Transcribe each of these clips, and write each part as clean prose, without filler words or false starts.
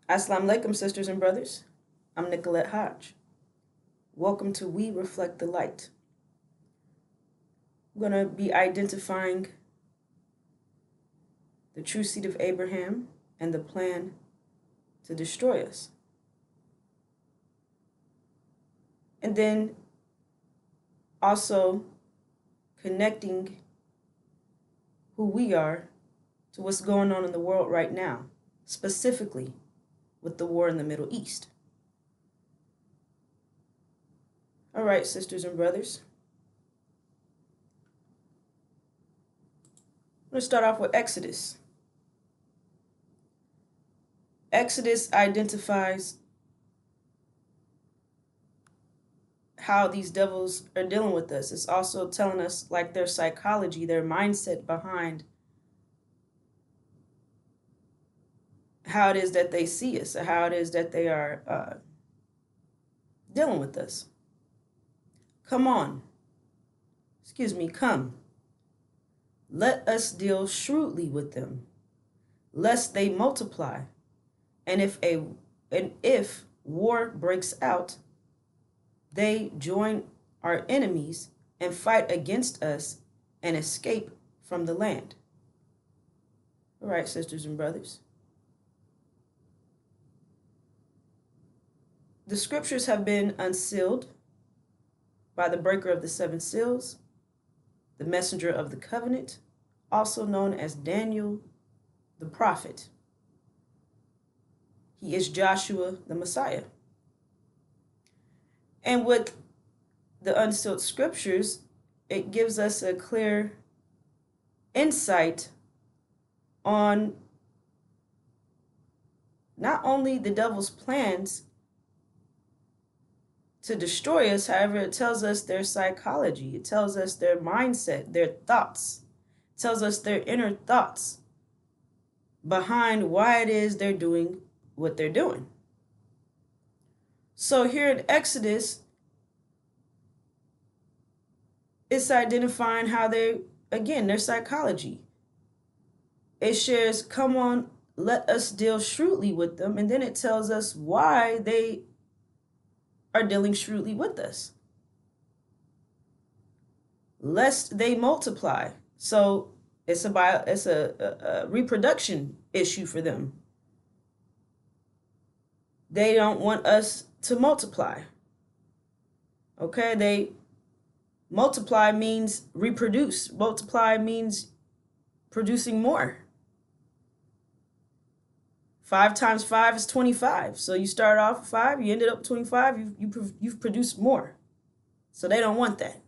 Assalamu alaikum, sisters and brothers. I'm Nicolette Hodge. Welcome to We Reflect the Light. I'm going to be identifying the true seed of Abraham and the plan to destroy us. And then also connecting who we are to what's going on in the world right now, specifically with the war in the Middle East. All right, sisters and brothers. I'm going to start off with Exodus. Exodus identifies how these devils are dealing with us. It's also telling us like their psychology, their mindset behind how it is that they see us, or how it is that they are dealing with us. Come. Let us deal shrewdly with them, lest they multiply. And if war breaks out, they join our enemies and fight against us and escape from the land. All right, sisters and brothers. The scriptures have been unsealed by the breaker of the seven seals, the messenger of the covenant, also known as Daniel the prophet. He is Joshua the Messiah. And with the unsealed scriptures, it gives us a clear insight on not only the devil's plans to destroy us, however, it tells us their psychology. It tells us their mindset, their thoughts. It tells us their inner thoughts behind why it is they're doing what they're doing. So here in Exodus, it's identifying how their psychology. It shares, come on, let us deal shrewdly with them. And then it tells us why they are dealing shrewdly with us, lest they multiply. So it's a reproduction issue for them. They don't want us to multiply. Okay, they multiply means reproduce. Multiply means producing more. 5 times 5 is 25. So you start off with 5, you ended up with 25, you've produced more. So they don't want that.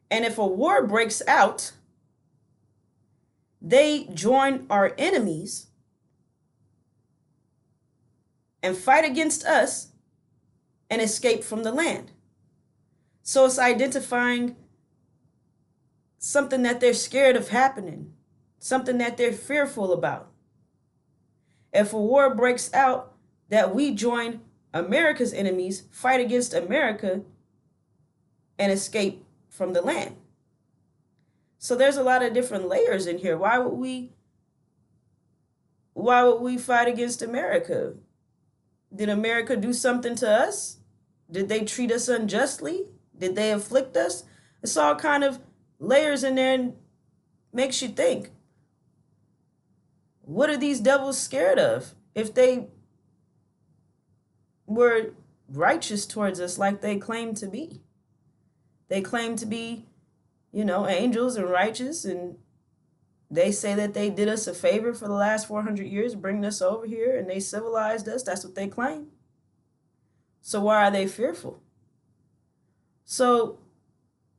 And if a war breaks out, they join our enemies and fight against us and escape from the land. So it's identifying something that they're scared of happening, something that they're fearful about. If a war breaks out, that we join America's enemies, fight against America, and escape from the land. So there's a lot of different layers in here. Why would we fight against America? Did America do something to us? Did they treat us unjustly? Did they afflict us? It's all kind of layers in there and makes you think. What are these devils scared of? If they were righteous towards us like they claim to be. They claim to be, angels and righteous, and they say that they did us a favor for the last 400 years, bringing us over here, and they civilized us. That's what they claim. So why are they fearful? So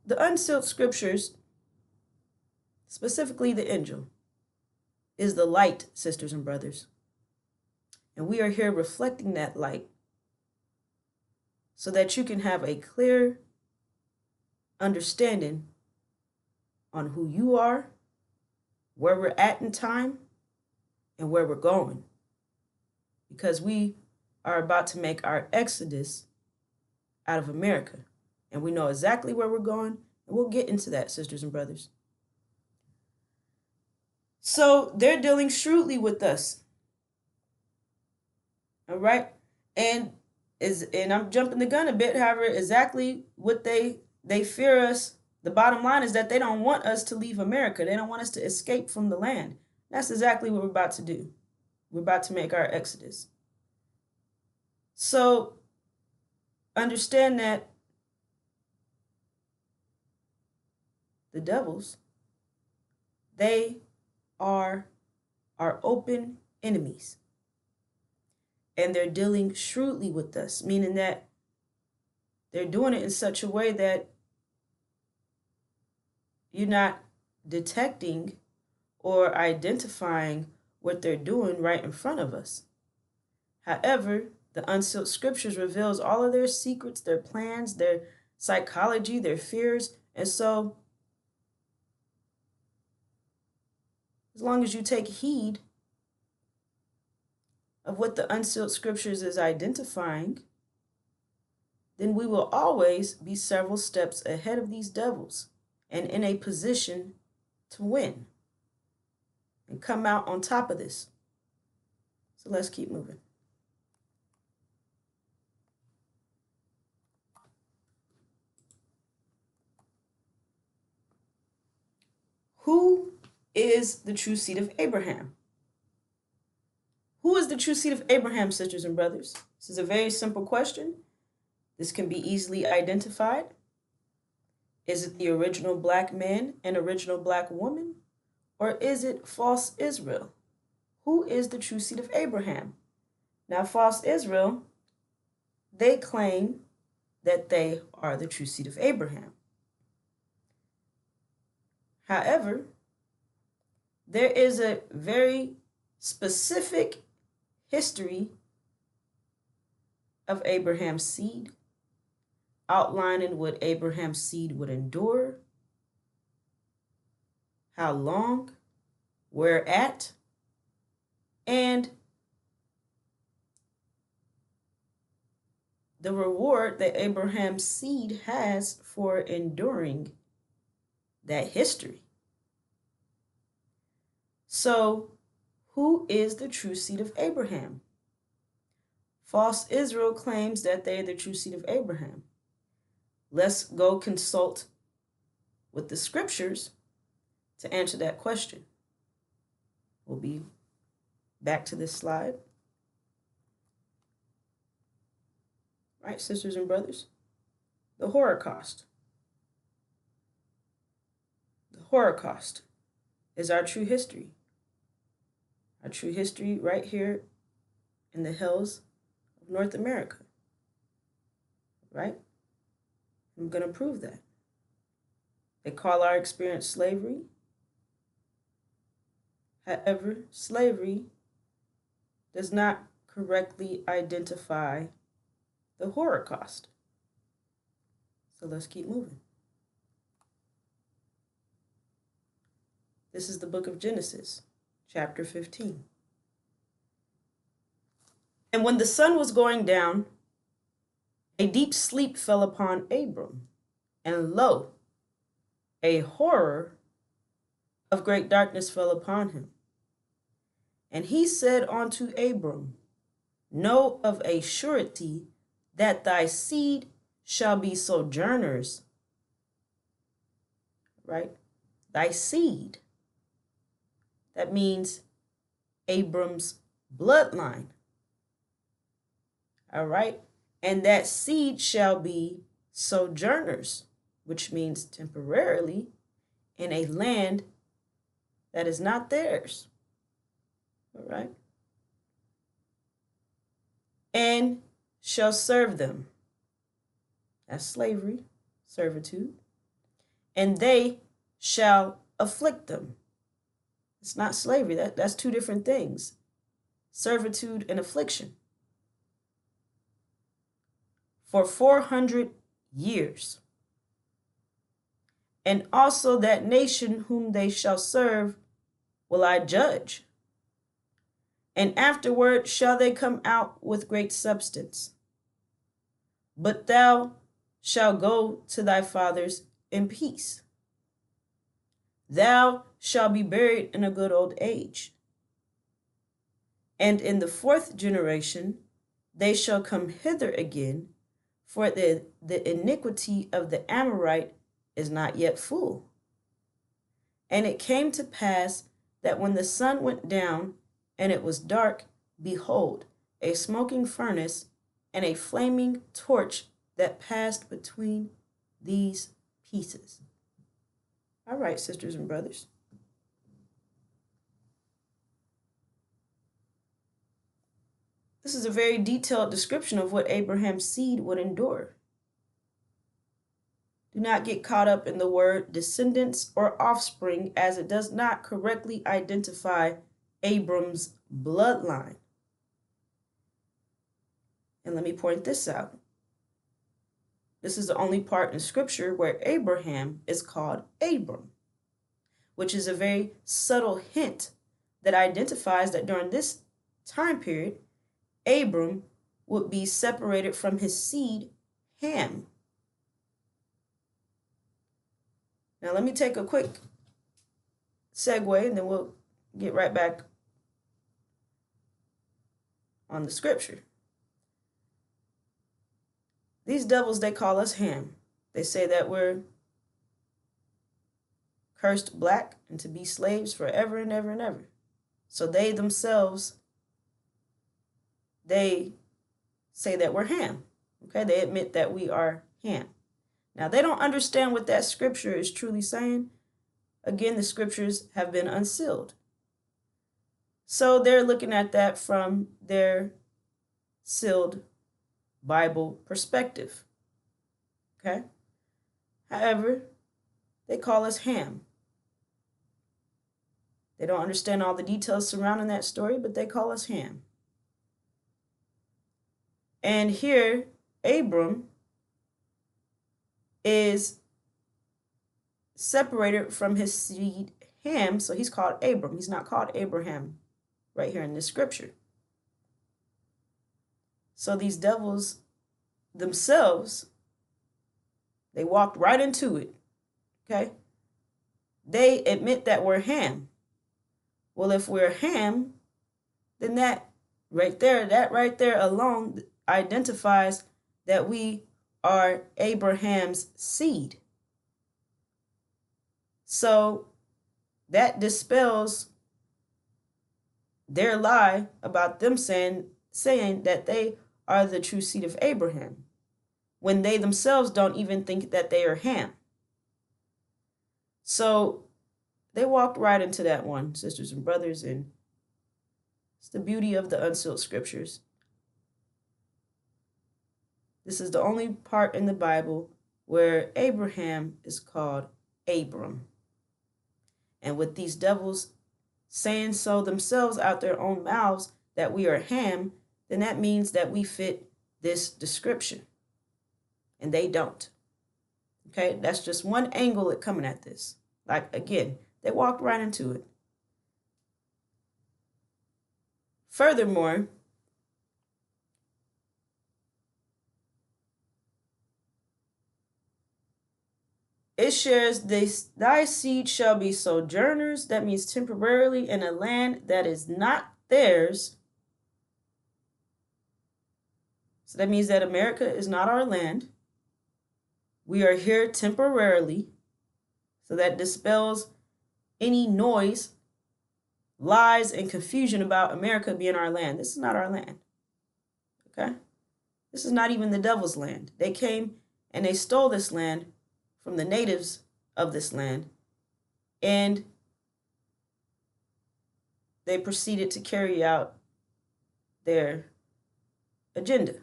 the unsealed scriptures, specifically the angel, is the light, sisters and brothers. And we are here reflecting that light so that you can have a clear understanding on who you are, where we're at in time, and where we're going. Because we are about to make our exodus out of America. And we know exactly where we're going. And we'll get into that, sisters and brothers. So they're dealing shrewdly with us. All right. And I'm jumping the gun a bit, however, exactly what they fear us. The bottom line is that they don't want us to leave America. They don't want us to escape from the land. That's exactly what we're about to do. We're about to make our exodus. So understand that the devils, they are our open enemies. And they're dealing shrewdly with us, meaning that they're doing it in such a way that you're not detecting or identifying what they're doing right in front of us. However, the unsealed scriptures reveals all of their secrets, their plans, their psychology, their fears. And so, as long as you take heed of what the unsealed scriptures is identifying, then we will always be several steps ahead of these devils and in a position to win and come out on top of this. So let's keep moving. Who is the true seed of Abraham? Who is the true seed of Abraham, sisters and brothers? This is a very simple question. This can be easily identified. Is it the original black man and original black woman? Or is it false Israel? Who is the true seed of Abraham? Now, false Israel, they claim that they are the true seed of Abraham. However, there is a very specific history of Abraham's seed, outlining what Abraham's seed would endure, how long, where at, and the reward that Abraham's seed has for enduring that history. So, who is the true seed of Abraham? False Israel claims that they are the true seed of Abraham. Let's go consult with the scriptures to answer that question. We'll be back to this slide. Right, sisters and brothers? The Holocaust. The Holocaust is our true history. Our true history right here in the hills of North America. Right? I'm going to prove that. They call our experience slavery. However, slavery does not correctly identify the Holocaust. So let's keep moving. This is the book of Genesis, chapter 15. And when the sun was going down, a deep sleep fell upon Abram, and lo, a horror of great darkness fell upon him. And he said unto Abram, know of a surety that thy seed shall be sojourners. Right? Thy seed. That means Abram's bloodline. All right? And that seed shall be sojourners, which means temporarily in a land that is not theirs. All right? And shall serve them. That's slavery, servitude. And they shall afflict them. It's not slavery. That's two different things. Servitude and affliction. For 400 years. And also that nation whom they shall serve will I judge. And afterward shall they come out with great substance. But thou shalt go to thy fathers in peace. Thou shalt be buried in a good old age. And in the fourth generation they shall come hither again, for the iniquity of the Amorite is not yet full. And it came to pass that when the sun went down and it was dark, behold, a smoking furnace and a flaming torch that passed between these pieces. All right, sisters and brothers. This is a very detailed description of what Abraham's seed would endure. Do not get caught up in the word descendants or offspring, as it does not correctly identify Abram's bloodline. And let me point this out. This is the only part in Scripture where Abraham is called Abram, which is a very subtle hint that identifies that during this time period, Abram would be separated from his seed, Ham. Now, let me take a quick segue, and then we'll get right back on the scripture. These devils, they call us Ham. They say that we're cursed black and to be slaves forever and ever and ever. So they themselves, they say that we're Ham. Okay, they admit that we are Ham. Now, they don't understand what that scripture is truly saying. Again, the scriptures have been unsealed. So they're looking at that from their sealed Bible perspective. Okay? However, they call us Ham. They don't understand all the details surrounding that story, but they call us Ham. And here, Abram is separated from his seed, Ham, so he's called Abram. He's not called Abraham right here in this scripture. So these devils themselves, they walked right into it, okay? They admit that we're Ham. Well, if we're Ham, then that right there alone identifies that we are Abraham's seed. So that dispels their lie about them saying that they are the true seed of Abraham, when they themselves don't even think that they are Ham. So they walked right into that one, sisters and brothers, and it's the beauty of the unsealed scriptures. This is the only part in the Bible where Abraham is called Abram. And with these devils saying so themselves out their own mouths that we are Ham, then that means that we fit this description. And they don't. Okay, that's just one angle at coming at this. Like, again, they walked right into it. Furthermore, it shares this: thy seed shall be sojourners. That means temporarily in a land that is not theirs. So that means that America is not our land. We are here temporarily. So that dispels any noise, lies, and confusion about America being our land. This is not our land. Okay? This is not even the devil's land. They came and they stole this land from the natives of this land, and they proceeded to carry out their agenda.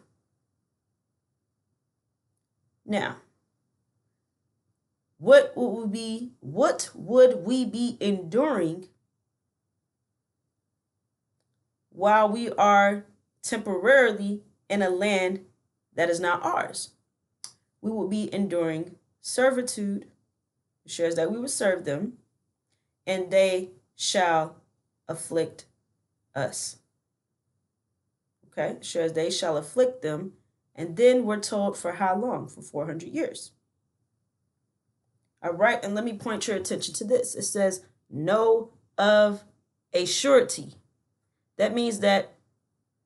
Now, what would we be enduring while we are temporarily in a land that is not ours? We will be enduring servitude. It shares that we will serve them, and they shall afflict us. Okay, it shares they shall afflict them, and then we're told for how long? For 400 years. All right, and let me point your attention to this. It says, know of a surety. That means that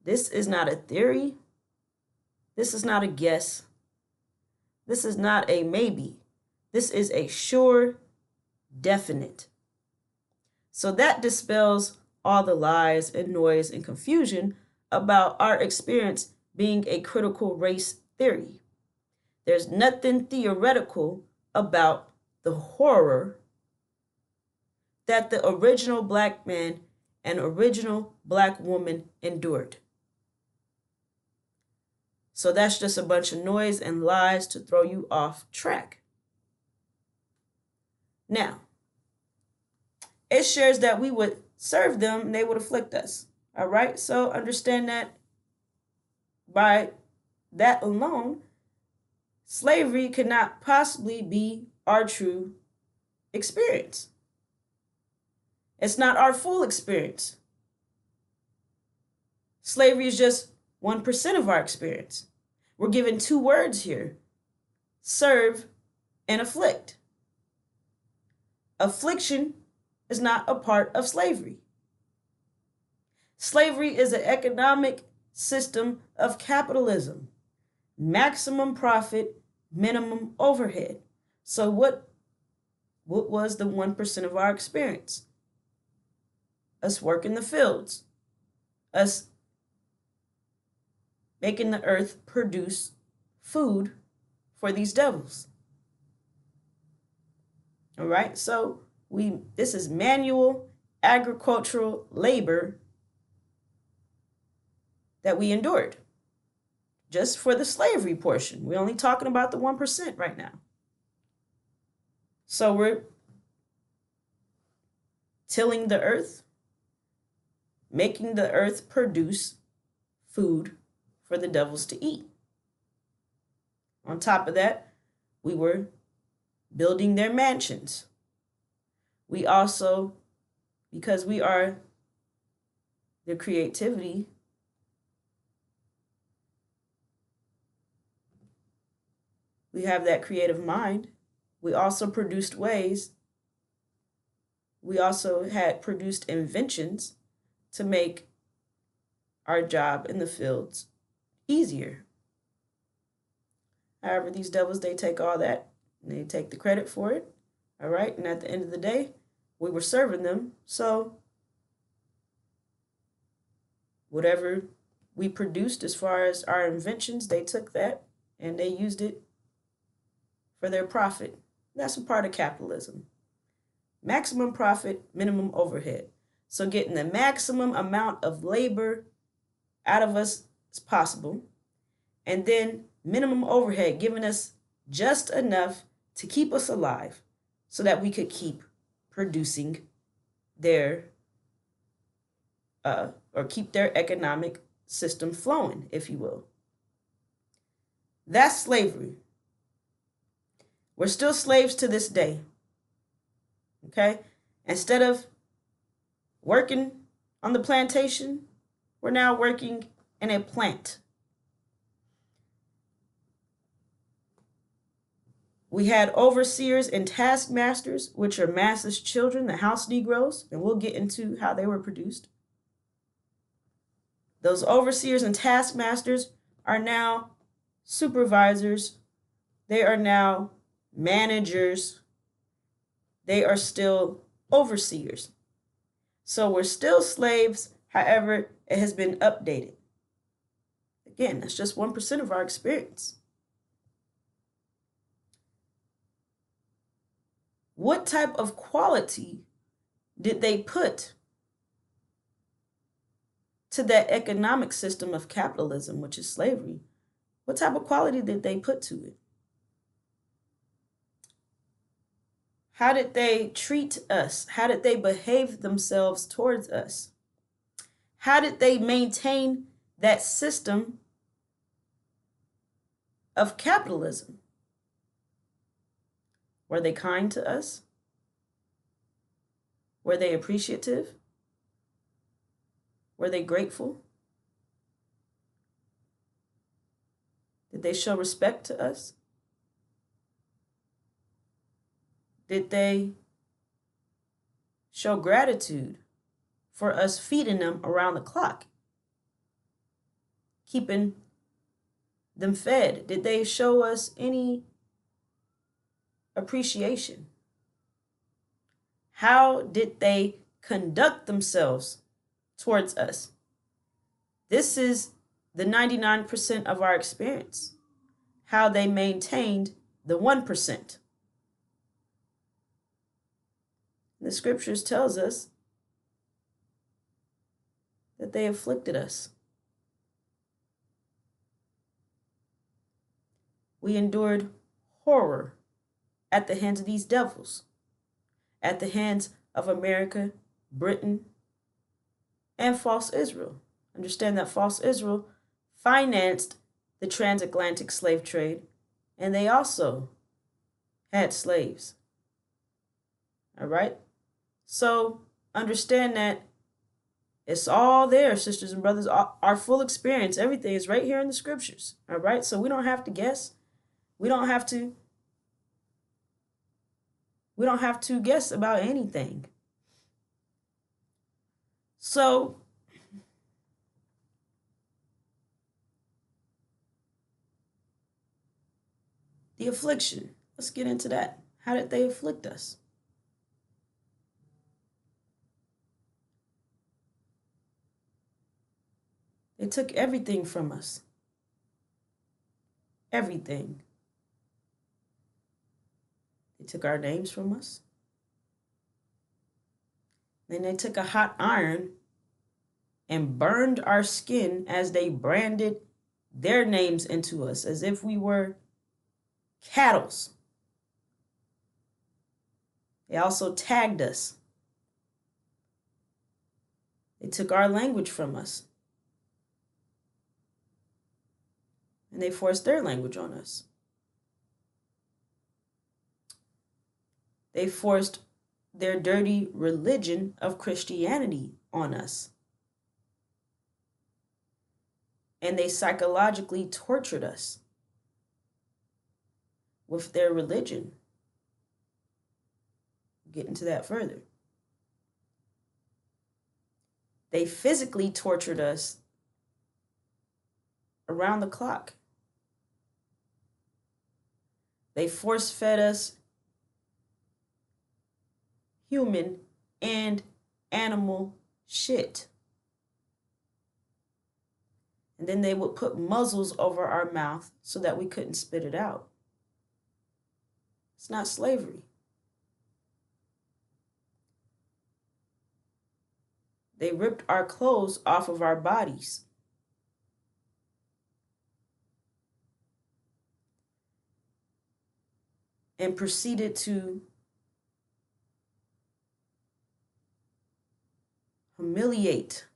this is not a theory. This is not a guess. This is not a maybe. This is a sure, definite. So that dispels all the lies and noise and confusion about our experience being a critical race theory. There's nothing theoretical about the horror that the original Black man and original Black woman endured. So that's just a bunch of noise and lies to throw you off track. Now, it shares that we would serve them and they would afflict us. All right, so understand that by that alone, slavery could not possibly be our true experience. It's not our full experience. Slavery is just 1% of our experience. We're given two words here: serve and afflict. Affliction is not a part of slavery. Slavery is an economic system of capitalism. Maximum profit, minimum overhead. So what was the 1% of our experience? Us working the fields. Us making the earth produce food for these devils. All right, so this is manual agricultural labor that we endured just for the slavery portion. We're only talking about the 1% right now. So we're tilling the earth, making the earth produce food for the devils to eat. On top of that, we were building their mansions. We also, because we are the creativity, we have that creative mind. We also produced ways. We also had produced inventions to make our job in the fields easier. However, these devils, they take all that and they take the credit for it. All right. And at the end of the day, we were serving them. So whatever we produced as far as our inventions, they took that and they used it for their profit. That's a part of capitalism. Maximum profit, minimum overhead. So getting the maximum amount of labor out of us as possible. And then minimum overhead, giving us just enough to keep us alive so that we could keep producing their, or keep their economic system flowing, if you will. That's slavery. We're still slaves to this day. Okay? Instead of working on the plantation, we're now working in a plant. We had overseers and taskmasters, which are masses' children, the house Negroes, and we'll get into how they were produced. Those overseers and taskmasters are now supervisors. They are now managers. They are still overseers. So we're still slaves. However, it has been updated. Again, that's just 1% of our experience. What type of quality did they put to that economic system of capitalism, which is slavery? What type of quality did they put to it? How did they treat us? How did they behave themselves towards us? How did they maintain that system of capitalism? Were they kind to us? Were they appreciative? Were they grateful? Did they show respect to us? Did they show gratitude for us feeding them around the clock, keeping them fed? Did they show us any appreciation? How did they conduct themselves towards us? This is the 99% of our experience. How they maintained the 1%. The scriptures tells us that they afflicted us. We endured horror at the hands of these devils, at the hands of America, Britain, and false Israel. Understand that false Israel financed the transatlantic slave trade, and they also had slaves. All right? So understand that it's all there, sisters and brothers. Our full experience, everything is right here in the scriptures. All right? So we don't have to guess. We don't have to guess about anything. So the affliction. Let's get into that. How did they afflict us? They took everything from us. Everything. They took our names from us. Then they took a hot iron and burned our skin as they branded their names into us, as if we were cattle. They also tagged us. They took our language from us. And they forced their language on us. They forced their dirty religion of Christianity on us. And they psychologically tortured us with their religion. We'll get into that further. They physically tortured us around the clock. They force-fed us human and animal shit. And then they would put muzzles over our mouth so that we couldn't spit it out. It's not slavery. They ripped our clothes off of our bodies. And proceeded to humiliate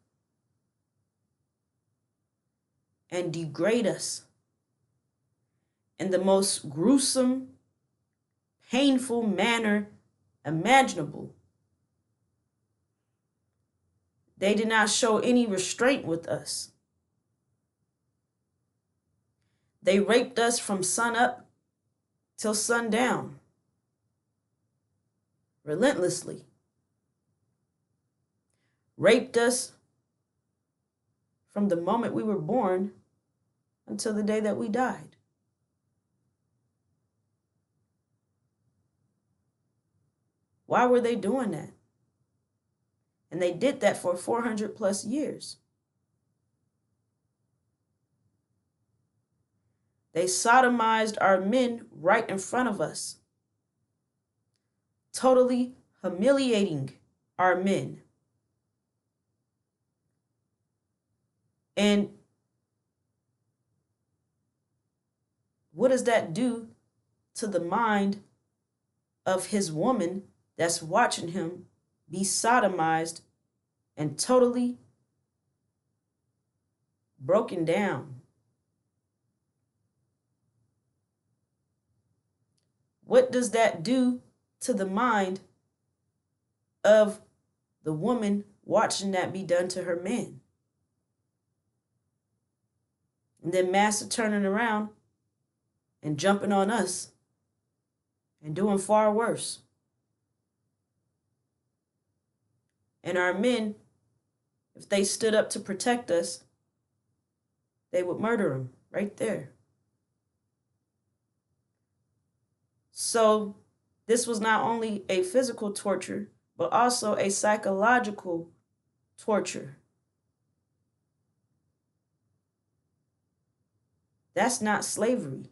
and degrade us in the most gruesome, painful manner imaginable. They did not show any restraint with us. They raped us from sun up till sundown, relentlessly. Raped us from the moment we were born until the day that we died. Why were they doing that? And they did that for 400 plus years. They sodomized our men right in front of us, totally humiliating our men. And what does that do to the mind of his woman that's watching him be sodomized and totally broken down? What does that do to the mind of the woman watching that be done to her man? And then Master turning around and jumping on us and doing far worse. And our men, if they stood up to protect us, they would murder them right there. So this was not only a physical torture, but also a psychological torture. That's not slavery.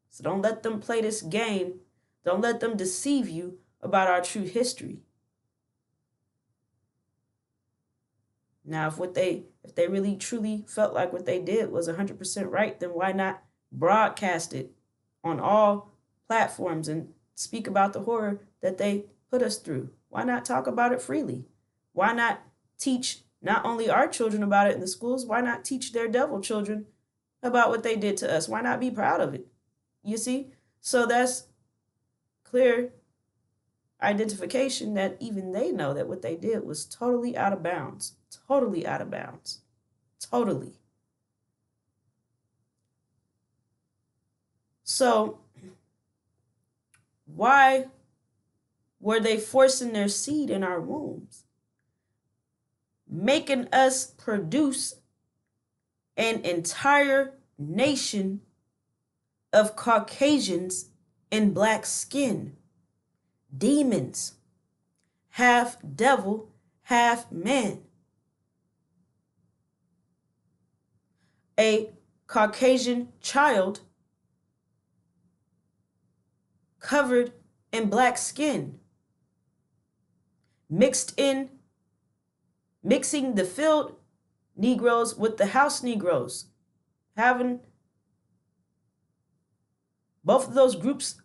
So don't let them play this game. Don't let them deceive you about our true history. Now, if they really truly felt like what they did was 100% right, then why not broadcast it on all platforms and speak about the horror that they put us through? Why not talk about it freely? Why not teach not only our children about it in the schools, why not teach their devil children about what they did to us? Why not be proud of it? You see? So that's clear identification that even they know that what they did was totally out of bounds. Totally out of bounds. Totally. So why were they forcing their seed in our wombs? Making us produce an entire nation of Caucasians in black skin. Demons. Half devil, half man. A Caucasian child covered in black skin, mixing the field Negroes with the house Negroes, having both of those groups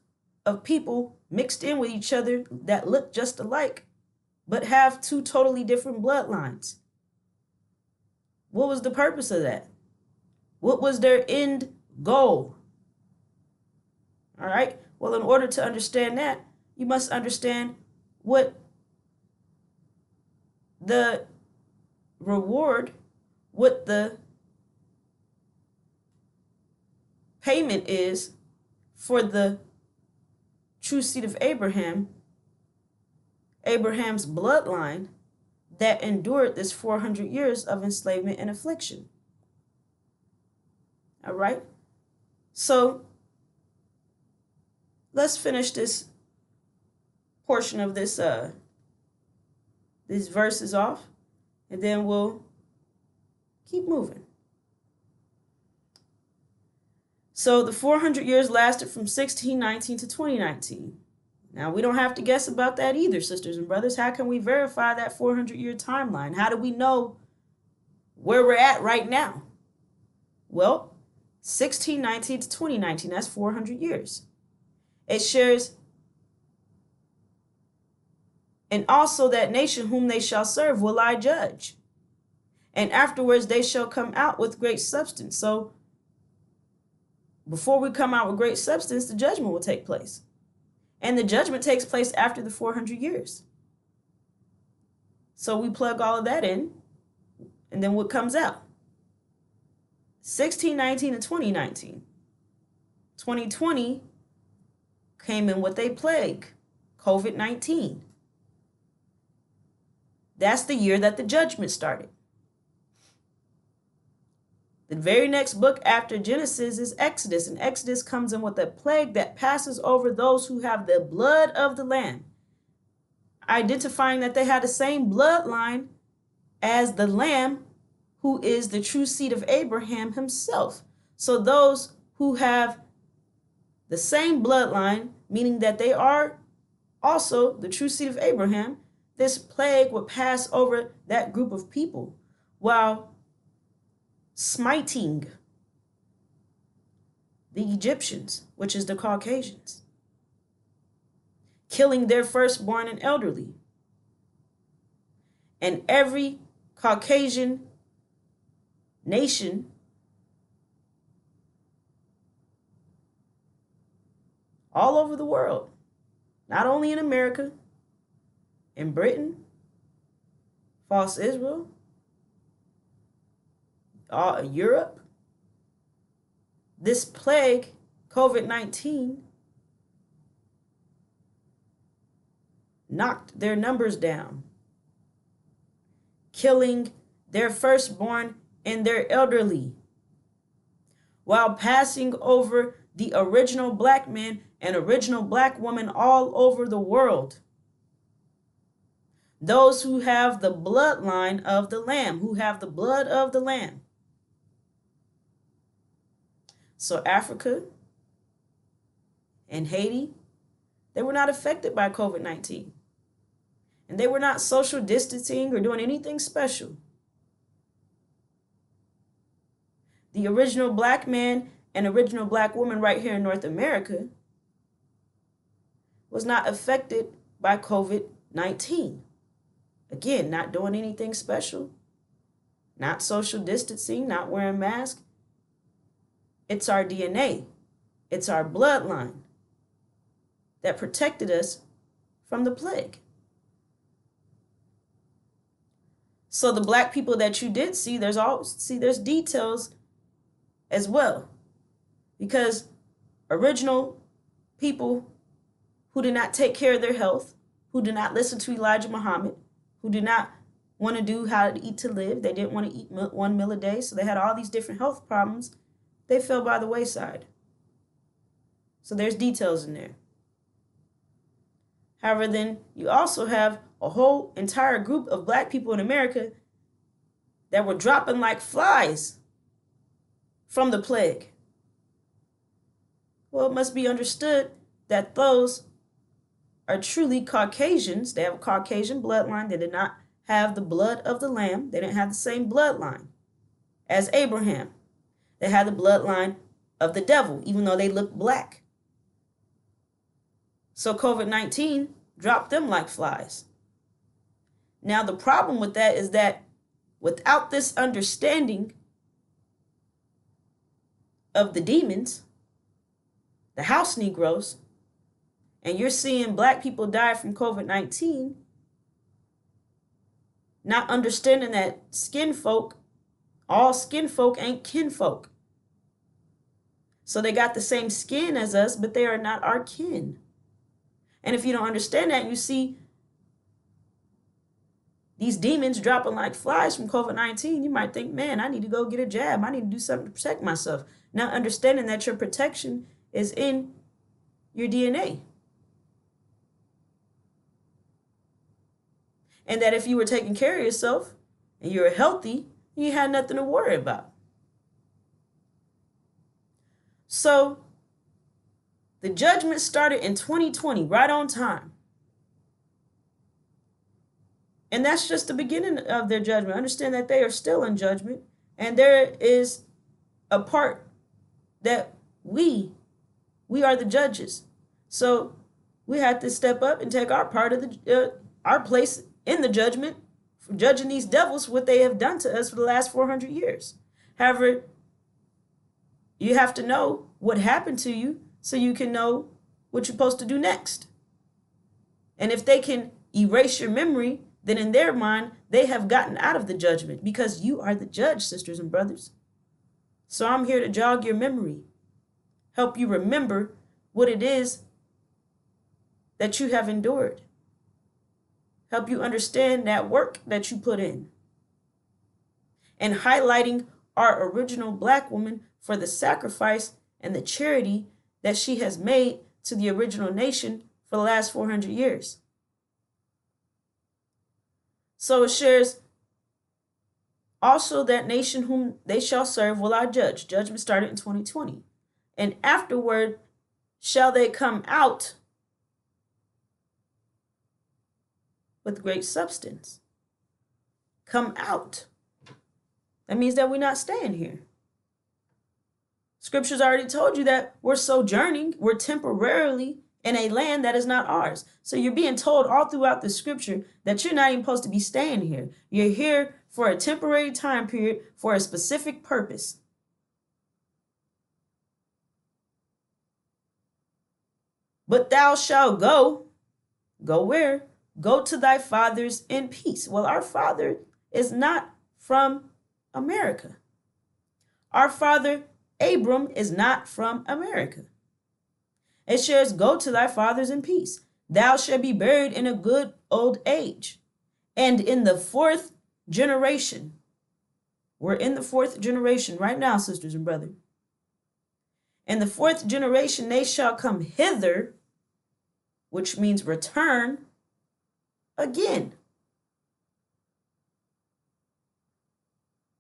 of people mixed in with each other that look just alike, but have two totally different bloodlines. What was the purpose of that? What was their end goal? All right. Well, in order to understand that, you must understand what the reward, what the payment is for the true seed of Abraham, Abraham's bloodline that endured this 400 years of enslavement and affliction. All right. So let's finish this portion of this these verses off, and then we'll keep moving. So the 400 years lasted from 1619 to 2019. Now, we don't have to guess about that either, sisters and brothers. How can we verify that 400-year timeline? How do we know where we're at right now? Well, 1619 to 2019, that's 400 years. It shares, and also that nation whom they shall serve will I judge. And afterwards they shall come out with great substance. So before we come out with great substance, the judgment will take place. And the judgment takes place after the 400 years. So we plug all of that in, and then what comes out? 1619 and 2019. 2020 came in with a plague, COVID-19. That's the year that the judgment started. The very next book after Genesis is Exodus, and Exodus comes in with a plague that passes over those who have the blood of the Lamb, identifying that they had the same bloodline as the Lamb, who is the true seed of Abraham himself. So those who have the same bloodline, meaning that they are also the true seed of Abraham, this plague would pass over that group of people while smiting the Egyptians, which is the Caucasians, killing their firstborn and elderly. And every Caucasian nation all over the world, not only in America, in Britain, false Israel, Europe, this plague, COVID-19, knocked their numbers down, killing their firstborn and their elderly, while passing over the original black man and original black woman all over the world. Those who have the bloodline of the Lamb, who have the blood of the Lamb. So Africa and Haiti, they were not affected by COVID-19. And they were not social distancing or doing anything special. The original black man and original black woman right here in North America was not affected by COVID-19. Again, not doing anything special, not social distancing, not wearing masks. It's our DNA. It's our bloodline that protected us from the plague. So the black people that you did see, there's details as well. Because original people who did not take care of their health, who did not listen to Elijah Muhammad, who did not want to do how to eat to live, they didn't want to eat 1 meal a day, so they had all these different health problems, they fell by the wayside. So there's details in there. However, then you also have a whole entire group of black people in America that were dropping like flies from the plague. Well, it must be understood that those are truly Caucasians. They have a Caucasian bloodline. They did not have the blood of the Lamb. They didn't have the same bloodline as Abraham. They had the bloodline of the devil, even though they looked black. So COVID-19 dropped them like flies. Now, the problem with that is that without this understanding of the demons, the house Negroes, and you're seeing black people die from COVID-19, not understanding that all skin folk ain't kinfolk. So they got the same skin as us, but they are not our kin. And if you don't understand that, you see these demons dropping like flies from COVID-19, you might think, man, I need to go get a jab. I need to do something to protect myself. Not understanding that your protection is in your DNA. And that if you were taking care of yourself and you were healthy, you had nothing to worry about. So the judgment started in 2020, right on time. And that's just the beginning of their judgment. Understand that they are still in judgment. And there is a part that we are the judges. So we have to step up and take our part of our place in the judgment for judging these devils, what they have done to us for the last 400 years. However, you have to know what happened to you so you can know what you're supposed to do next. And if they can erase your memory, then in their mind, they have gotten out of the judgment because you are the judge, sisters and brothers. So I'm here to jog your memory, help you remember what it is that you have endured, help you understand that work that you put in, and highlighting our original black woman for the sacrifice and the charity that she has made to the original nation for the last 400 years. So it shares also that nation whom they shall serve will I judge. Judgment started in 2020. And afterward shall they come out with great substance. Come out. That means that we're not staying here. Scripture's already told you that we're sojourning, we're temporarily in a land that is not ours. So you're being told all throughout the scripture that you're not even supposed to be staying here. You're here for a temporary time period for a specific purpose. But thou shalt go. Go where? Go to thy fathers in peace. Well, our father is not from America. Our father, Abram, is not from America. It shares, go to thy fathers in peace. Thou shalt be buried in a good old age. And in the fourth generation, we're in the fourth generation right now, sisters and brothers. In the fourth generation, they shall come hither, which means return again.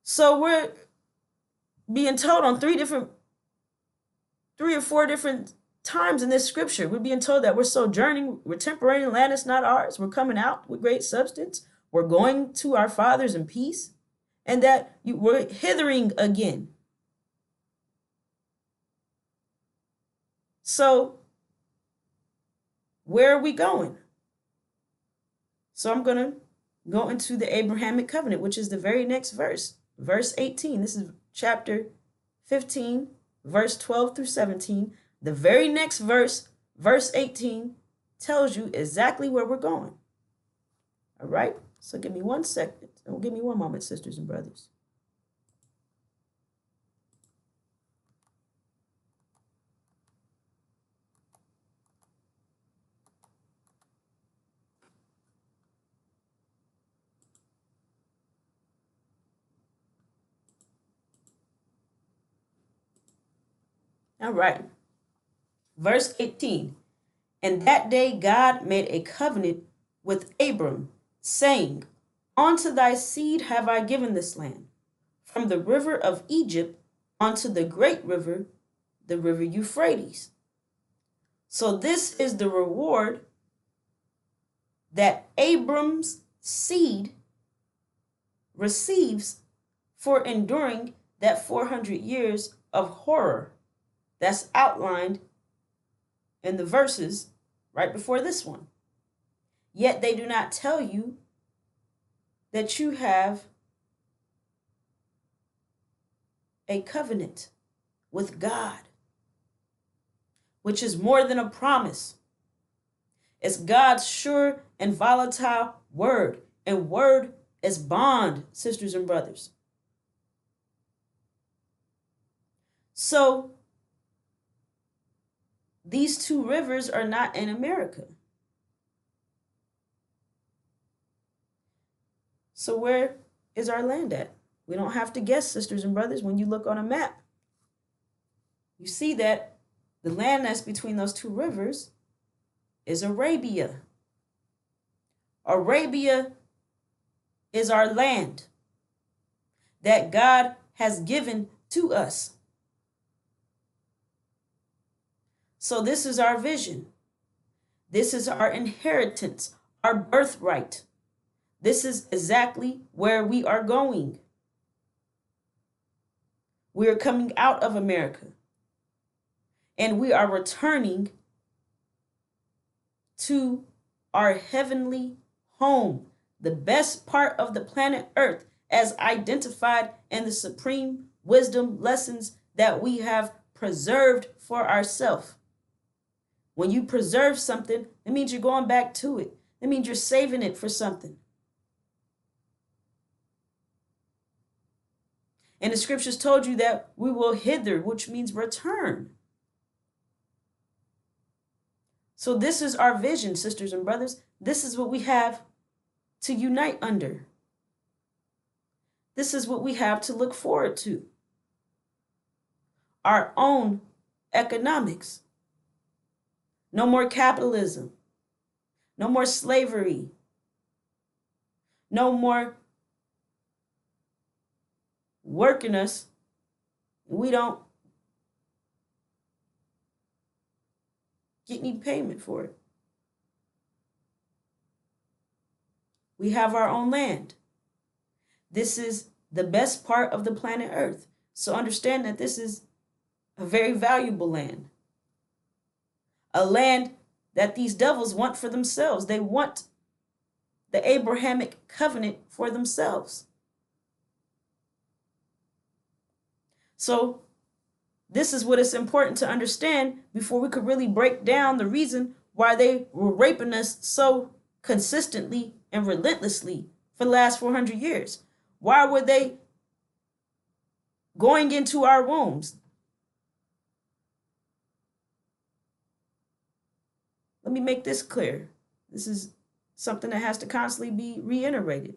So we're being told on three or four different times in this scripture, we're being told that we're sojourning, we're temporary, land is not ours, we're coming out with great substance, we're going to our fathers in peace, and that we're hithering again. So where are we going? So I'm going to go into the Abrahamic covenant, which is the very next verse, verse 18. This is chapter 15, verse 12 through 17. The very next verse, verse 18, tells you exactly where we're going. All right? So give me 1 second. Give me one moment, sisters and brothers. All right. Verse 18. And that day God made a covenant with Abram, saying, Unto thy seed have I given this land, from the river of Egypt unto the great river, the river Euphrates. So this is the reward that Abram's seed receives for enduring that 400 years of horror that's outlined in the verses right before this one. Yet they do not tell you that you have a covenant with God, which is more than a promise. It's God's sure and volatile word, and word is bond, sisters and brothers. So these two rivers are not in America. So where is our land at? We don't have to guess, sisters and brothers. When you look on a map, you see that the land that's between those two rivers is Arabia. Arabia is our land that God has given to us. So this is our vision. This is our inheritance, our birthright. This is exactly where we are going. We are coming out of America, and we are returning to our heavenly home, the best part of the planet Earth, as identified in the supreme wisdom lessons that we have preserved for ourselves. When you preserve something, it means you're going back to it. It means you're saving it for something. And the scriptures told you that we will hither, which means return. So this is our vision, sisters and brothers. This is what we have to unite under. This is what we have to look forward to. Our own economics. No more capitalism. No more slavery. No more working us. We don't get any payment for it. We have our own land. This is the best part of the planet Earth. So understand that this is a very valuable land. A land that these devils want for themselves. They want the Abrahamic covenant for themselves. So this is what is important to understand before we could really break down the reason why they were raping us so consistently and relentlessly for the last 400 years. Why were they going into our wombs? Let me make this clear. This is something that has to constantly be reiterated.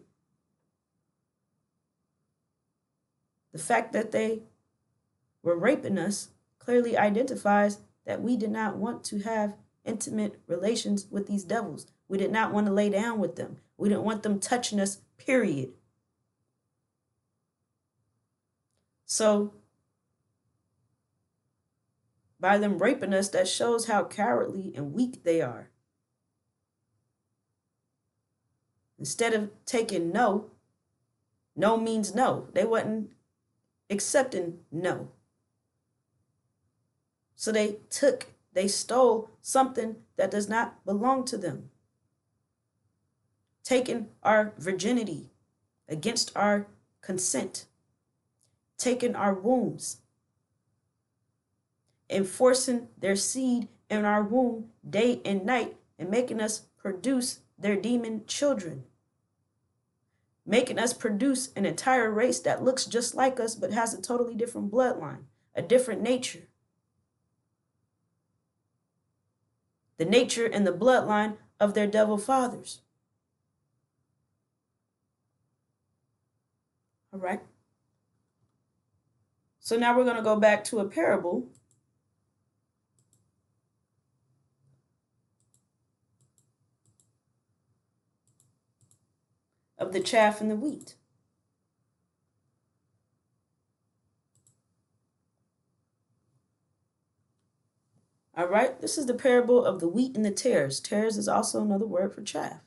The fact that they were raping us clearly identifies that we did not want to have intimate relations with these devils. We did not want to lay down with them. We didn't want them touching us, period. So by them raping us, that shows how cowardly and weak they are. Instead of taking no, no means no. They wasn't accepting no. So they stole something that does not belong to them. Taking our virginity against our consent. Taking our wombs. Enforcing their seed in our womb day and night and making us produce their demon children. Making us produce an entire race that looks just like us but has a totally different bloodline, a different nature. The nature and the bloodline of their devil fathers. All right. So now we're going to go back to a parable of the chaff and the wheat. All right, this is the parable of the wheat and the tares. Tares is also another word for chaff.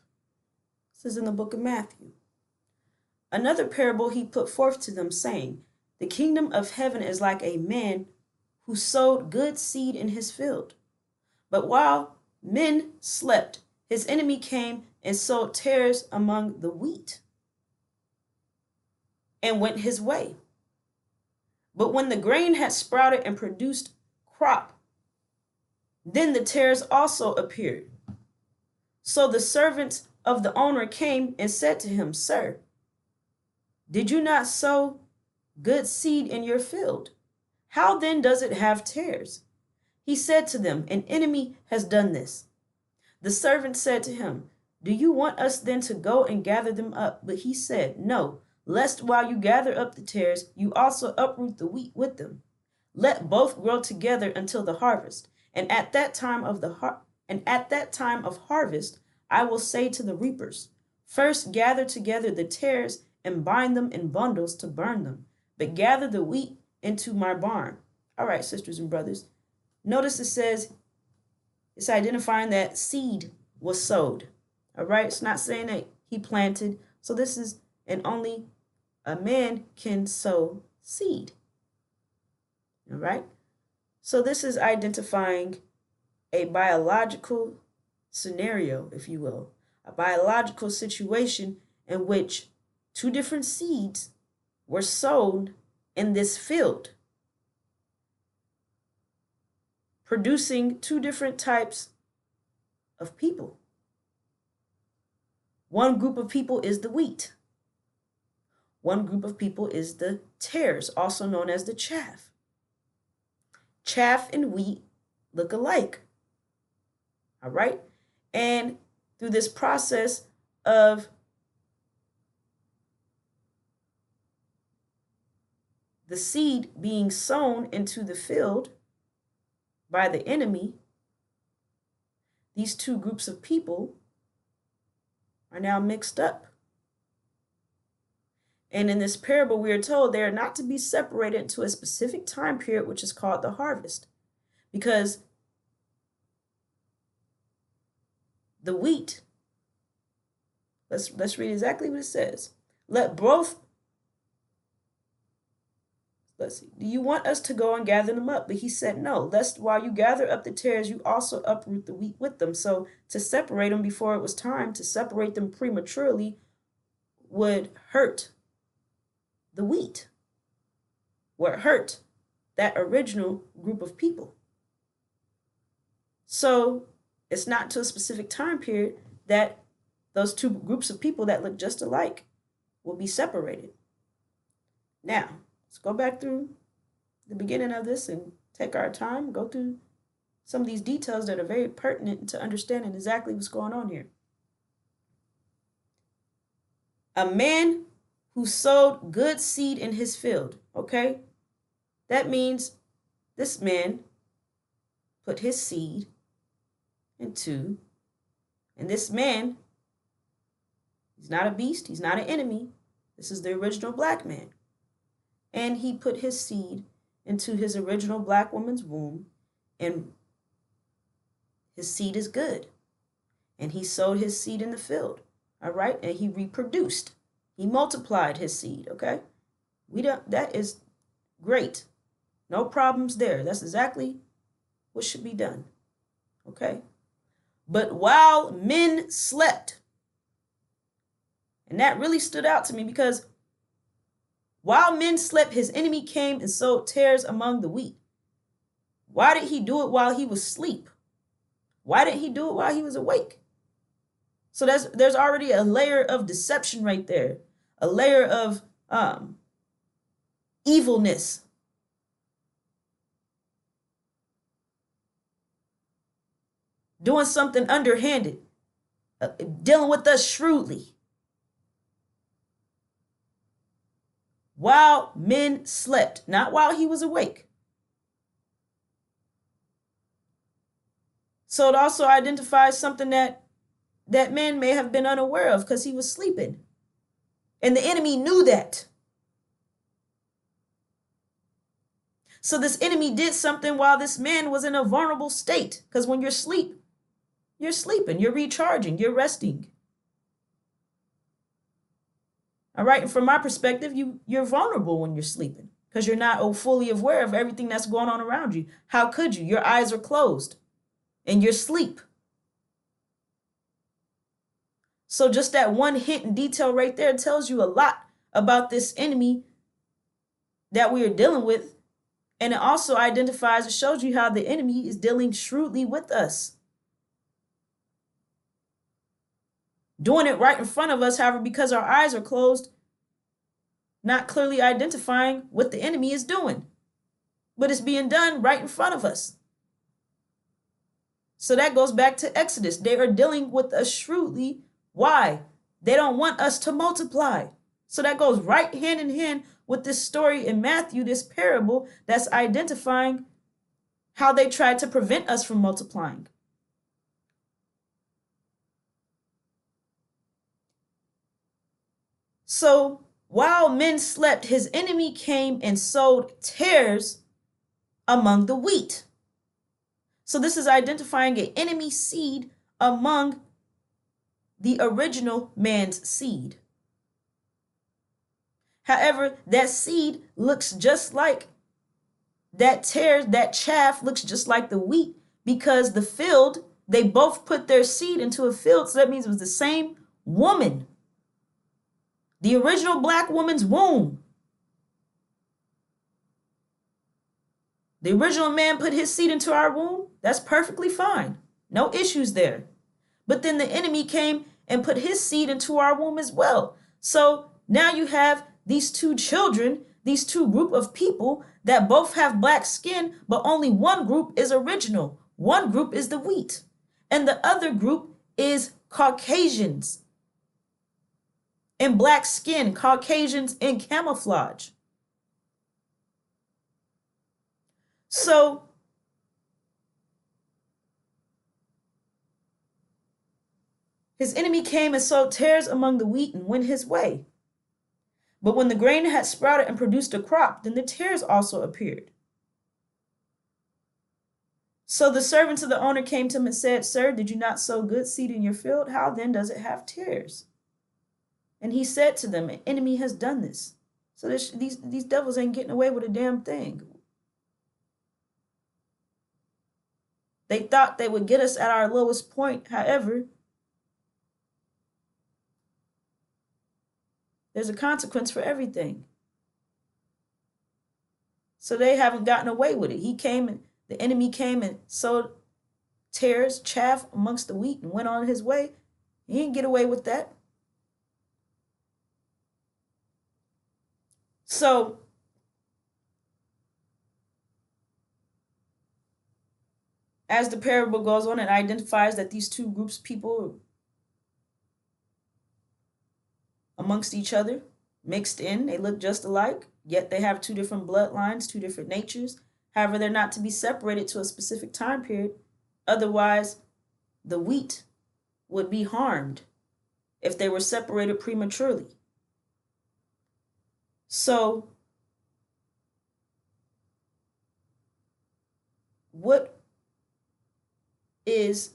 This is in the book of Matthew. Another parable he put forth to them, saying, the kingdom of heaven is like a man who sowed good seed in his field. But while men slept, his enemy came and sowed tares among the wheat and went his way. But when the grain had sprouted and produced crop, then the tares also appeared. So the servants of the owner came and said to him, Sir, did you not sow good seed in your field? How then does it have tares? He said to them, An enemy has done this. The servant said to him, Do you want us then to go and gather them up? But he said, No, lest while you gather up the tares, you also uproot the wheat with them. Let both grow together until the harvest. And at that time of harvest, I will say to the reapers, First gather together the tares and bind them in bundles to burn them, but gather the wheat into my barn. All right, sisters and brothers. Notice it says it's identifying that seed was sowed. All right, it's not saying that he planted. So this is, and only a man can sow seed. All right. So this is identifying a biological scenario, if you will, a biological situation in which two different seeds were sown in this field, producing two different types of people. One group of people is the wheat. One group of people is the tares, also known as the chaff. Chaff and wheat look alike. All right? And through this process of the seed being sown into the field by the enemy, these two groups of people are now mixed up. And in this parable, we are told they are not to be separated into a specific time period, which is called the harvest. Because the wheat, let's read exactly what it says. Let's see. Do you want us to go and gather them up? But he said, no, lest while you gather up the tares, you also uproot the wheat with them. So to separate them before it was time, to separate them prematurely, would hurt the wheat, would hurt that original group of people. So it's not to a specific time period that those two groups of people that look just alike will be separated. Now, let's go back through the beginning of this and take our time, go through some of these details that are very pertinent to understanding exactly what's going on here. A man who sowed good seed in his field, okay? That means this man put his seed into, and this man, he's not a beast, he's not an enemy. This is the original black man. And he put his seed into his original black woman's womb, and his seed is good. And he sowed his seed in the field, all right? And he reproduced. He multiplied his seed, okay? That is great. No problems there. That's exactly what should be done, okay? But while men slept, and that really stood out to me, because while men slept, his enemy came and sowed tares among the wheat. Why did he do it while he was asleep? Why didn't he do it while he was awake? So there's already a layer of deception right there, a layer of evilness. Doing something underhanded, dealing with us shrewdly. While men slept, not while he was awake. So it also identifies something that man may have been unaware of because he was sleeping. And the enemy knew that. So this enemy did something while this man was in a vulnerable state. Because when you're asleep, you're sleeping, you're recharging, you're resting. All right, and from my perspective, you're vulnerable when you're sleeping because you're not fully aware of everything that's going on around you. How could you? Your eyes are closed and you're asleep. So just that one hint and detail right there tells you a lot about this enemy that we are dealing with. And it also identifies and shows you how the enemy is dealing shrewdly with us. Doing it right in front of us, however, because our eyes are closed, not clearly identifying what the enemy is doing. But it's being done right in front of us. So that goes back to Exodus. They are dealing with us shrewdly. Why? They don't want us to multiply. So that goes right hand in hand with this story in Matthew, this parable that's identifying how they tried to prevent us from multiplying. So while men slept, his enemy came and sowed tares among the wheat. So this is identifying an enemy seed among the original man's seed. However, that seed looks just like that chaff looks just like the wheat, because the field, they both put their seed into a field. So that means it was the same woman. The original black woman's womb. The original man put his seed into our womb. That's perfectly fine. No issues there. But then the enemy came and put his seed into our womb as well. So now you have these two children, these two group of people that both have black skin, but only one group is original. One group is the wheat. And the other group is Caucasians in black skin, Caucasians in camouflage. So his enemy came and sowed tares among the wheat and went his way. But when the grain had sprouted and produced a crop, then the tares also appeared. So the servants of the owner came to him and said, "Sir, did you not sow good seed in your field? How then does it have tares?" And he said to them, "An enemy has done this." So these devils ain't getting away with a damn thing. They thought they would get us at our lowest point. However, there's a consequence for everything. So they haven't gotten away with it. The enemy came and sowed tares, chaff amongst the wheat and went on his way. He didn't get away with that. So as the parable goes on, it identifies that these two groups of people amongst each other, mixed in, they look just alike, yet they have two different bloodlines, two different natures. However, they're not to be separated to a specific time period. Otherwise, the wheat would be harmed if they were separated prematurely. So, what is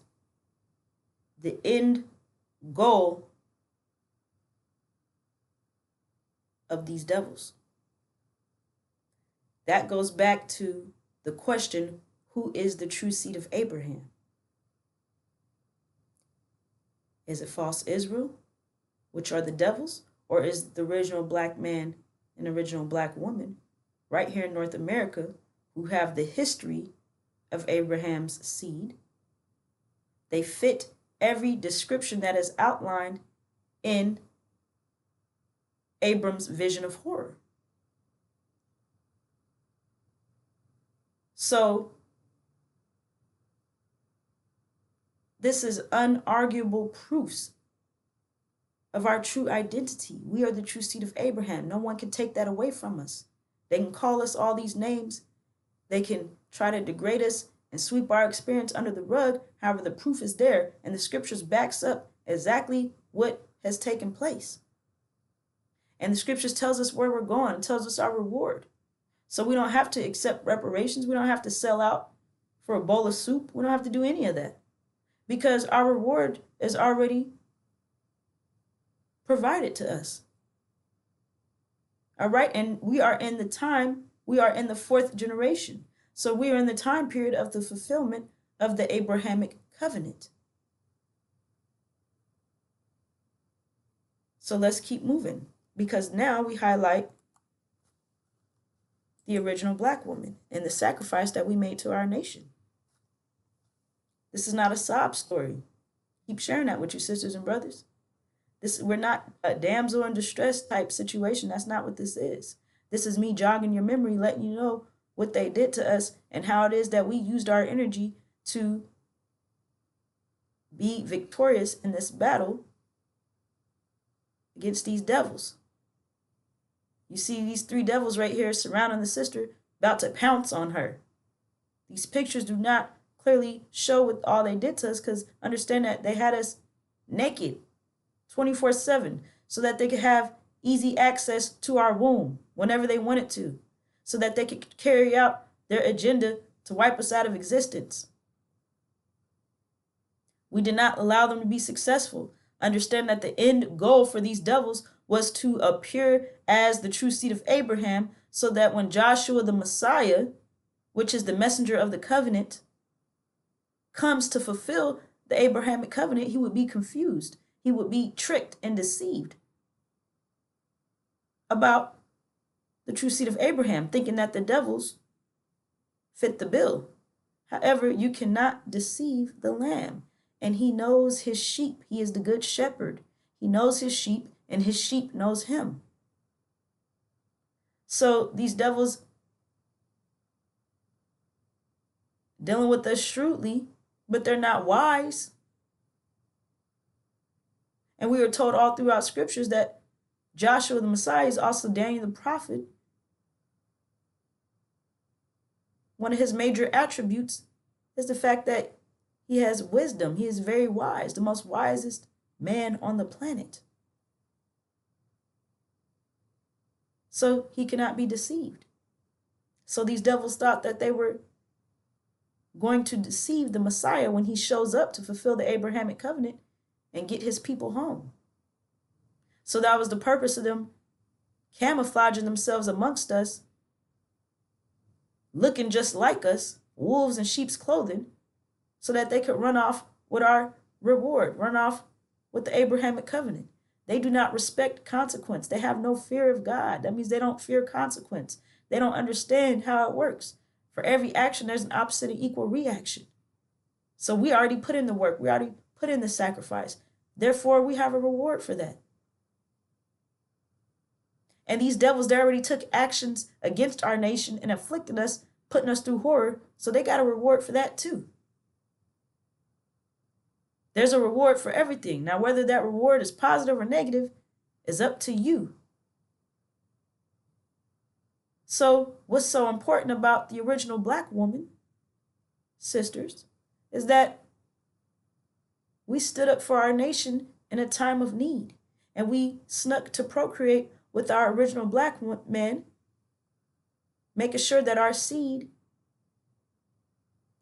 the end goal of these devils? That goes back to the question, who is the true seed of Abraham? Is it false Israel, which are the devils, or is the original black man and original black woman right here in North America who have the history of Abraham's seed? They fit every description that is outlined in Abram's vision of horror. So this is unarguable proofs of our true identity. We are the true seed of Abraham. No one can take that away from us. They can call us all these names. They can try to degrade us and sweep our experience under the rug. However, the proof is there, and the scriptures backs up exactly what has taken place. And the scriptures tells us where we're going. It tells us our reward. So we don't have to accept reparations. We don't have to sell out for a bowl of soup. We don't have to do any of that, because our reward is already provided to us. All right. And we are in the fourth generation. So we are in the time period of the fulfillment of the Abrahamic covenant. So let's keep moving, because now we highlight the original black woman and the sacrifice that we made to our nation. This is not a sob story. Keep sharing that with you, sisters and brothers. We're not a damsel in distress type situation. That's not what this is. This is me jogging your memory, letting you know what they did to us and how it is that we used our energy to be victorious in this battle against these devils. You see these three devils right here surrounding the sister, about to pounce on her. These pictures do not clearly show what all they did to us, because understand that they had us naked 24/7 so that they could have easy access to our womb whenever they wanted to, so that they could carry out their agenda to wipe us out of existence. We did not allow them to be successful. Understand that the end goal for these devils was to appear as the true seed of Abraham, so that when Joshua the Messiah, which is the messenger of the covenant, comes to fulfill the Abrahamic covenant, he would be confused. He would be tricked and deceived about the true seed of Abraham, thinking that the devils fit the bill. However, you cannot deceive the lamb, and he knows his sheep. He is the good shepherd. He knows his sheep, and his sheep knows him. So these devils dealing with us shrewdly, but they're not wise. And we are told all throughout scriptures that Joshua the Messiah is also Daniel the prophet. One of his major attributes is the fact that he has wisdom. He is very wise, the most wisest man on the planet. So he cannot be deceived. So these devils thought that they were going to deceive the Messiah when he shows up to fulfill the Abrahamic covenant and get his people home. So that was the purpose of them camouflaging themselves amongst us, looking just like us, wolves in sheep's clothing, so that they could run off with our reward, run off with the Abrahamic covenant. They do not respect consequence. They have no fear of God. That means they don't fear consequence. They don't understand how it works. For every action, there's an opposite and equal reaction. So we already put in the work. We already put in the sacrifice. Therefore, we have a reward for that. And these devils, they already took actions against our nation and afflicted us, putting us through horror. So they got a reward for that too. There's a reward for everything. Now, whether that reward is positive or negative is up to you. So what's so important about the original black woman, sisters, is that we stood up for our nation in a time of need, and we snuck to procreate with our original black men, making sure that our seed,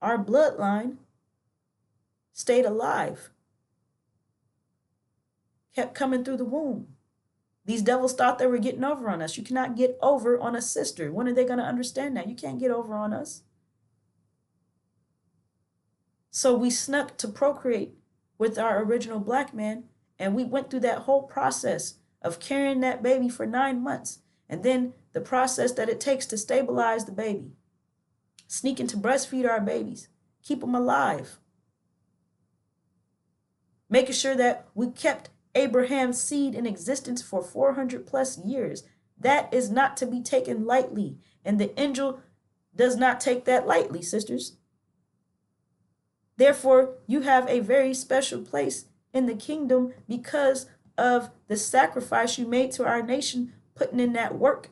our bloodline, stayed alive, kept coming through the womb. These devils thought they were getting over on us. You cannot get over on a sister. When are they going to understand that? You can't get over on us. So we snuck to procreate with our original black man, and we went through that whole process of carrying that baby for 9 months, and then the process that it takes to stabilize the baby, sneaking to breastfeed our babies, keep them alive, making sure that we kept Abraham's seed in existence for 400 plus years. That is not to be taken lightly, and the angel does not take that lightly, sisters. Therefore, you have a very special place in the kingdom because of the sacrifice you made to our nation, putting in that work,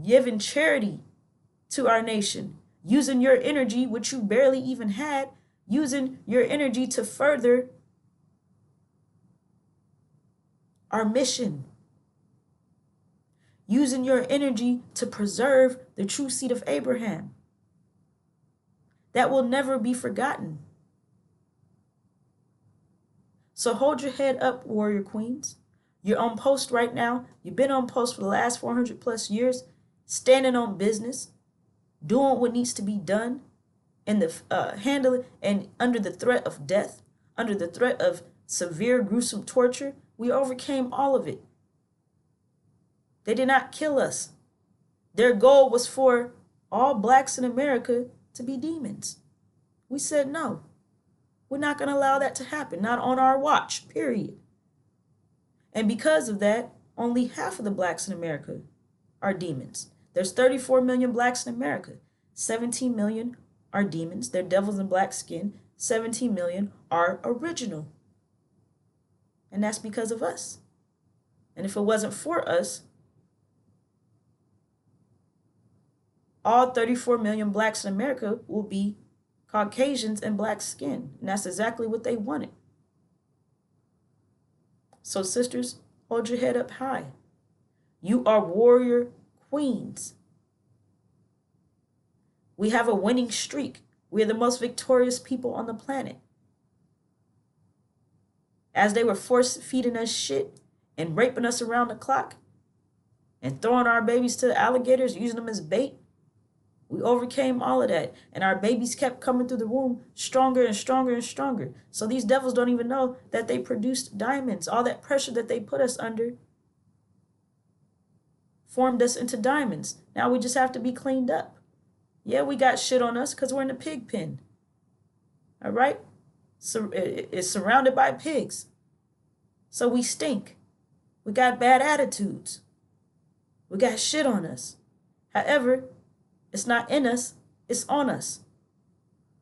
giving charity to our nation, using your energy, which you barely even had, using your energy to further our mission, using your energy to preserve the true seed of Abraham. That will never be forgotten. So hold your head up, warrior queens. You're on post right now. You've been on post for the last 400 plus years, standing on business, doing what needs to be done, and handling and under the threat of death, under the threat of severe, gruesome torture. We overcame all of it. They did not kill us. Their goal was for all blacks in America to be demons. We said no. We're not going to allow that to happen, not on our watch, period. And because of that, only half of the blacks in America are demons. There's 34 million blacks in America. 17 million are demons. They're devils in black skin. 17 million are original. And that's because of us. And if it wasn't for us, all 34 million blacks in America will be Caucasians and black skin. And that's exactly what they wanted. So sisters, hold your head up high. You are warrior queens. We have a winning streak. We are the most victorious people on the planet. As they were force feeding us shit and raping us around the clock and throwing our babies to the alligators, using them as bait, we overcame all of that. And our babies kept coming through the womb stronger and stronger and stronger. So these devils don't even know that they produced diamonds. All that pressure that they put us under formed us into diamonds. Now we just have to be cleaned up. Yeah, we got shit on us because we're in a pig pen. All right? So it's surrounded by pigs. So we stink. We got bad attitudes. We got shit on us. However, it's not in us, it's on us.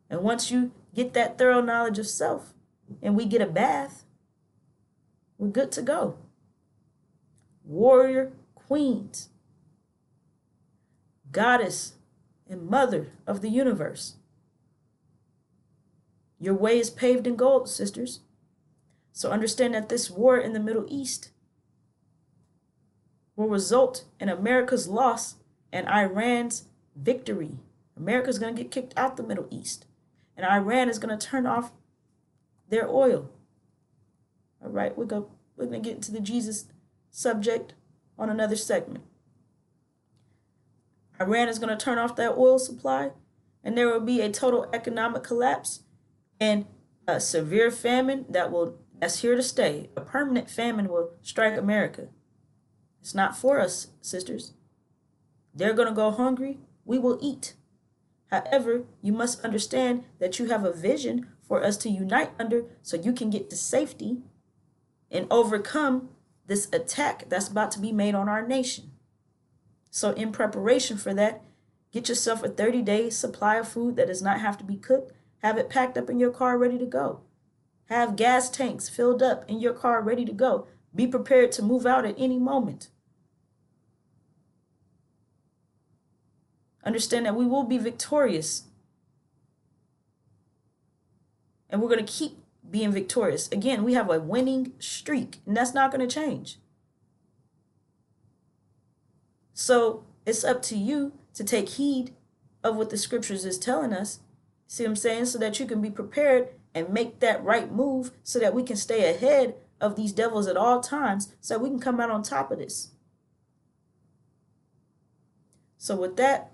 And once you get that thorough knowledge of self and we get a bath, we're good to go. Warrior queens, goddess and mother of the universe. Your way is paved in gold, sisters. So understand that this war in the Middle East will result in America's loss and Iran's victory. America's going to get kicked out the Middle East. And Iran is going to turn off their oil. All right, we're going to get into the Jesus subject on another segment. Iran is going to turn off their oil supply, and there will be a total economic collapse and a severe famine that's here to stay. A permanent famine will strike America. It's not for us, sisters. They're going to go hungry. We will eat. However, you must understand that you have a vision for us to unite under so you can get to safety and overcome this attack that's about to be made on our nation. So in preparation for that, get yourself a 30-day supply of food that does not have to be cooked. Have it packed up in your car ready to go. Have gas tanks filled up in your car ready to go. Be prepared to move out at any moment. Understand that we will be victorious. And we're going to keep being victorious. Again, we have a winning streak, and that's not going to change. So it's up to you to take heed of what the scriptures is telling us. See what I'm saying? So that you can be prepared and make that right move so that we can stay ahead of these devils at all times so that we can come out on top of this. So with that,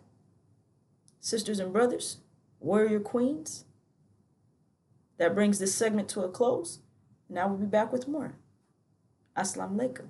sisters and brothers, warrior queens, that brings this segment to a close. Now we'll be back with more. Assalamu alaikum.